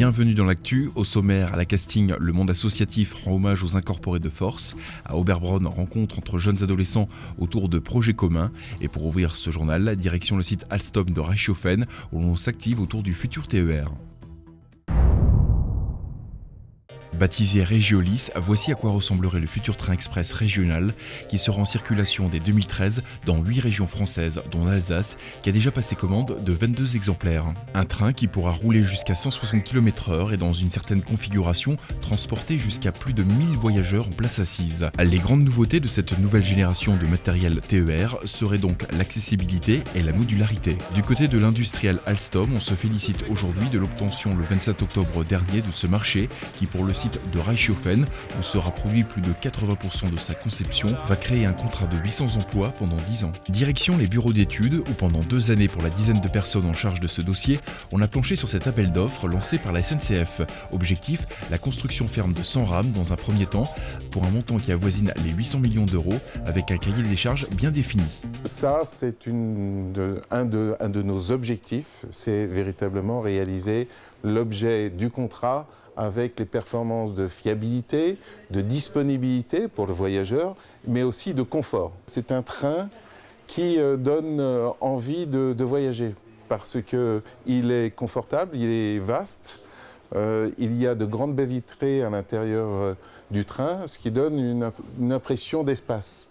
Bienvenue dans l'actu. Au sommaire, à la casting, le monde associatif rend hommage aux incorporés de force. À Oberbronn, rencontre entre jeunes adolescents autour de projets communs. Et pour ouvrir ce journal, direction le site Alstom de Reichshofen, où l'on s'active autour du futur TER. Baptisé Régiolis, voici à quoi ressemblerait le futur train express régional qui sera en circulation dès 2013 dans 8 régions françaises, dont l'Alsace, qui a déjà passé commande de 22 exemplaires. Un train qui pourra rouler jusqu'à 160 km/h et dans une certaine configuration, transporter jusqu'à plus de 1000 voyageurs en place assise. Les grandes nouveautés de cette nouvelle génération de matériel TER seraient donc l'accessibilité et la modularité. Du côté de l'industriel Alstom, on se félicite aujourd'hui de l'obtention le 27 octobre dernier de ce marché qui, pour le site de Reichshofen, où sera produit plus de 80% de sa conception, va créer un contrat de 800 emplois pendant 10 ans. Direction les bureaux d'études, où pendant 2 années pour la dizaine de personnes en charge de ce dossier, on a planché sur cet appel d'offres lancé par la SNCF. Objectif, la construction ferme de 100 rames dans un premier temps, pour un montant qui avoisine les 800 millions d'euros, avec un cahier des charges bien défini. Ça, c'est un de nos objectifs, c'est véritablement réaliser l'objet du contrat avec les performances de fiabilité, de disponibilité pour le voyageur, mais aussi de confort. C'est un train qui donne envie de voyager parce qu'il est confortable, il est vaste, il y a de grandes baies vitrées à l'intérieur du train, ce qui donne une impression d'espace.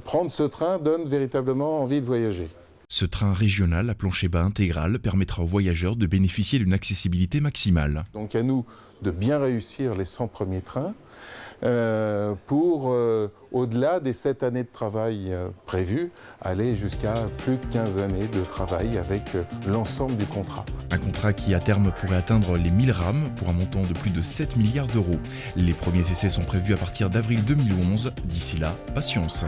Prendre ce train donne véritablement envie de voyager. Ce train régional à plancher bas intégral permettra aux voyageurs de bénéficier d'une accessibilité maximale. Donc à nous de bien réussir les 100 premiers trains pour, au-delà des 7 années de travail prévues, aller jusqu'à plus de 15 années de travail avec l'ensemble du contrat. Un contrat qui à terme pourrait atteindre les 1000 rames pour un montant de plus de 7 milliards d'euros. Les premiers essais sont prévus à partir d'avril 2011. D'ici là, patience.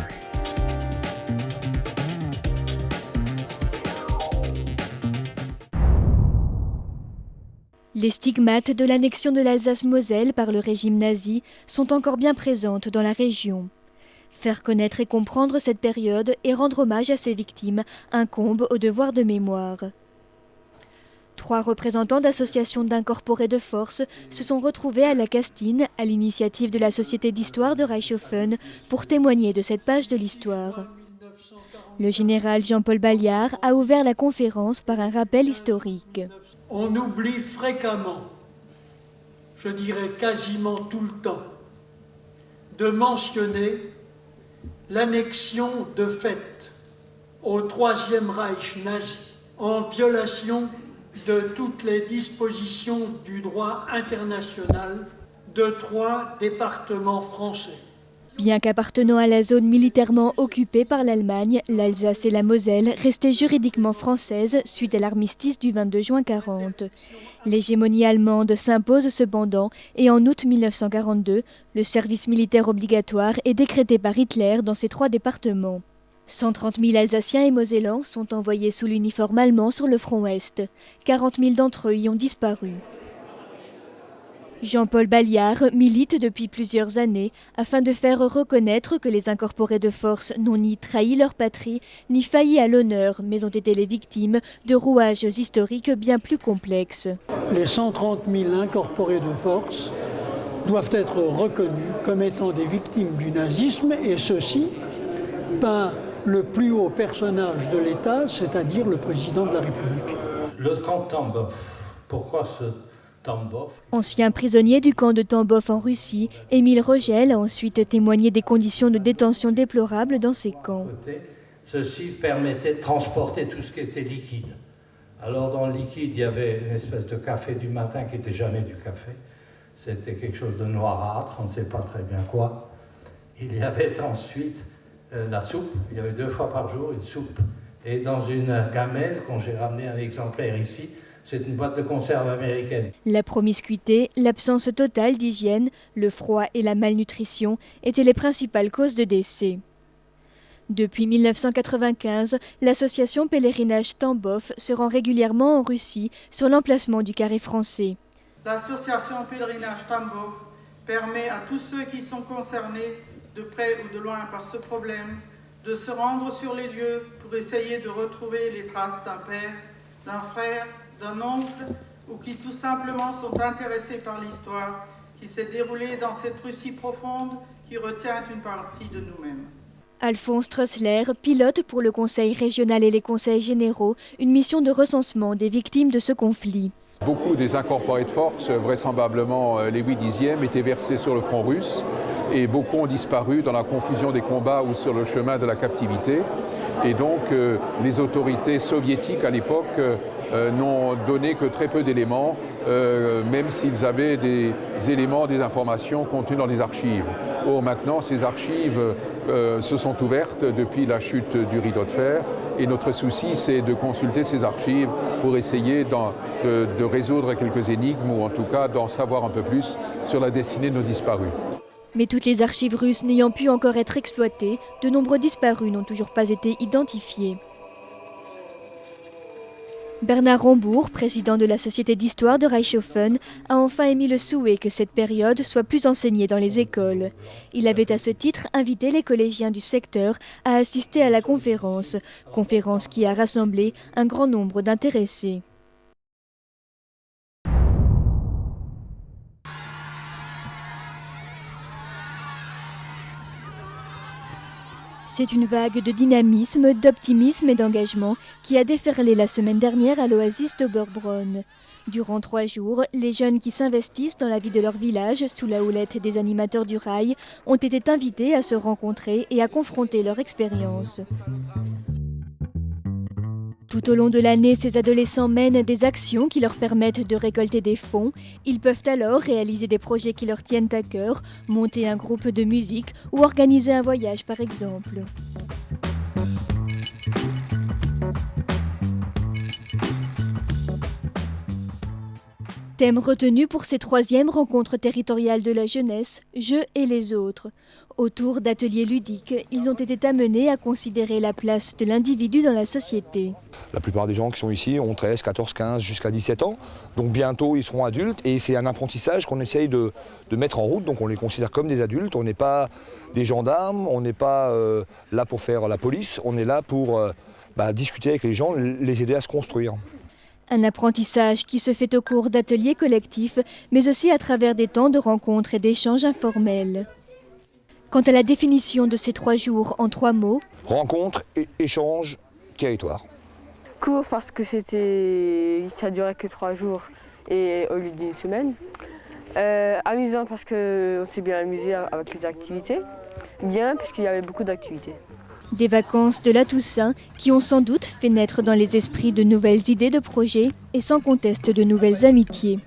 Les stigmates de l'annexion de l'Alsace-Moselle par le régime nazi sont encore bien présentes dans la région. Faire connaître et comprendre cette période et rendre hommage à ses victimes incombe au devoir de mémoire. 3 représentants d'associations d'incorporés de force se sont retrouvés à la Castine, à l'initiative de la Société d'histoire de Reichshofen, pour témoigner de cette page de l'histoire. Le général Jean-Paul Balliard a ouvert la conférence par un rappel historique. On oublie fréquemment, je dirais quasiment tout le temps, de mentionner l'annexion de fait au Troisième Reich nazi en violation de toutes les dispositions du droit international de 3 départements français. Bien qu'appartenant à la zone militairement occupée par l'Allemagne, l'Alsace et la Moselle restaient juridiquement françaises suite à l'armistice du 22 juin 1940. L'hégémonie allemande s'impose cependant et en août 1942, le service militaire obligatoire est décrété par Hitler dans ces 3 départements. 130 000 Alsaciens et Mosellans sont envoyés sous l'uniforme allemand sur le front Est. 40 000 d'entre eux y ont disparu. Jean-Paul Balliard milite depuis plusieurs années afin de faire reconnaître que les incorporés de force n'ont ni trahi leur patrie, ni failli à l'honneur, mais ont été les victimes de rouages historiques bien plus complexes. Les 130 000 incorporés de force doivent être reconnus comme étant des victimes du nazisme, et ceci par le plus haut personnage de l'État, c'est-à-dire le président de la République. Le camp de Tambov, pourquoi ce Tambov? Ancien prisonnier du camp de Tambov en Russie, Émile Rogel a ensuite témoigné des conditions de détention déplorables dans ces camps. Ceci permettait de transporter tout ce qui était liquide. Alors dans le liquide, il y avait une espèce de café du matin qui n'était jamais du café. C'était quelque chose de noirâtre, on ne sait pas très bien quoi. Il y avait ensuite la soupe, il y avait 2 fois par jour une soupe. Et dans une gamelle, quand j'ai ramené un exemplaire ici, c'est une boîte de conserve américaine. La promiscuité, l'absence totale d'hygiène, le froid et la malnutrition étaient les principales causes de décès. Depuis 1995, l'association Pèlerinage Tambov se rend régulièrement en Russie sur l'emplacement du carré français. L'association Pèlerinage Tambov permet à tous ceux qui sont concernés, de près ou de loin par ce problème, de se rendre sur les lieux pour essayer de retrouver les traces d'un père, d'un frère, d'un oncle, ou qui tout simplement sont intéressés par l'histoire qui s'est déroulée dans cette rue si profonde qui retient une partie de nous-mêmes. Alphonse Trössler pilote pour le Conseil régional et les conseils généraux une mission de recensement des victimes de ce conflit. Beaucoup des incorporés de force, vraisemblablement les 8/10e, étaient versés sur le front russe et beaucoup ont disparu dans la confusion des combats ou sur le chemin de la captivité. Et donc les autorités soviétiques à l'époque n'ont donné que très peu d'éléments, même s'ils avaient des éléments, des informations contenues dans les archives. Or maintenant, ces archives se sont ouvertes depuis la chute du rideau de fer et notre souci, c'est de consulter ces archives pour essayer de résoudre quelques énigmes ou en tout cas d'en savoir un peu plus sur la destinée de nos disparus. Mais toutes les archives russes n'ayant pu encore être exploitées, de nombreux disparus n'ont toujours pas été identifiés. Bernard Rombourg, président de la Société d'histoire de Reichshoffen, a enfin émis le souhait que cette période soit plus enseignée dans les écoles. Il avait à ce titre invité les collégiens du secteur à assister à la conférence qui a rassemblé un grand nombre d'intéressés. C'est une vague de dynamisme, d'optimisme et d'engagement qui a déferlé la semaine dernière à l'oasis d'Oberbronn. Durant 3 jours, les jeunes qui s'investissent dans la vie de leur village sous la houlette des animateurs du rail ont été invités à se rencontrer et à confronter leur expérience. Tout au long de l'année, ces adolescents mènent des actions qui leur permettent de récolter des fonds. Ils peuvent alors réaliser des projets qui leur tiennent à cœur, monter un groupe de musique ou organiser un voyage par exemple. Thème retenu pour ces 3e rencontres territoriales de la jeunesse, je et les autres. Autour d'ateliers ludiques, ils ont été amenés à considérer la place de l'individu dans la société. La plupart des gens qui sont ici ont 13, 14, 15, jusqu'à 17 ans. Donc bientôt ils seront adultes et c'est un apprentissage qu'on essaye de mettre en route. Donc on les considère comme des adultes, on n'est pas des gendarmes, on n'est pas là pour faire la police, on est là pour discuter avec les gens, les aider à se construire. Un apprentissage qui se fait au cours d'ateliers collectifs, mais aussi à travers des temps de rencontres et d'échanges informels. Quant à la définition de ces 3 jours en 3 mots... Rencontre, échange, territoire. Court parce que ça durait que 3 jours et au lieu d'une semaine. Amusant parce qu'on s'est bien amusé avec les activités. Bien puisqu'il y avait beaucoup d'activités. Des vacances de la Toussaint qui ont sans doute fait naître dans les esprits de nouvelles idées de projets et sans conteste de nouvelles amitiés.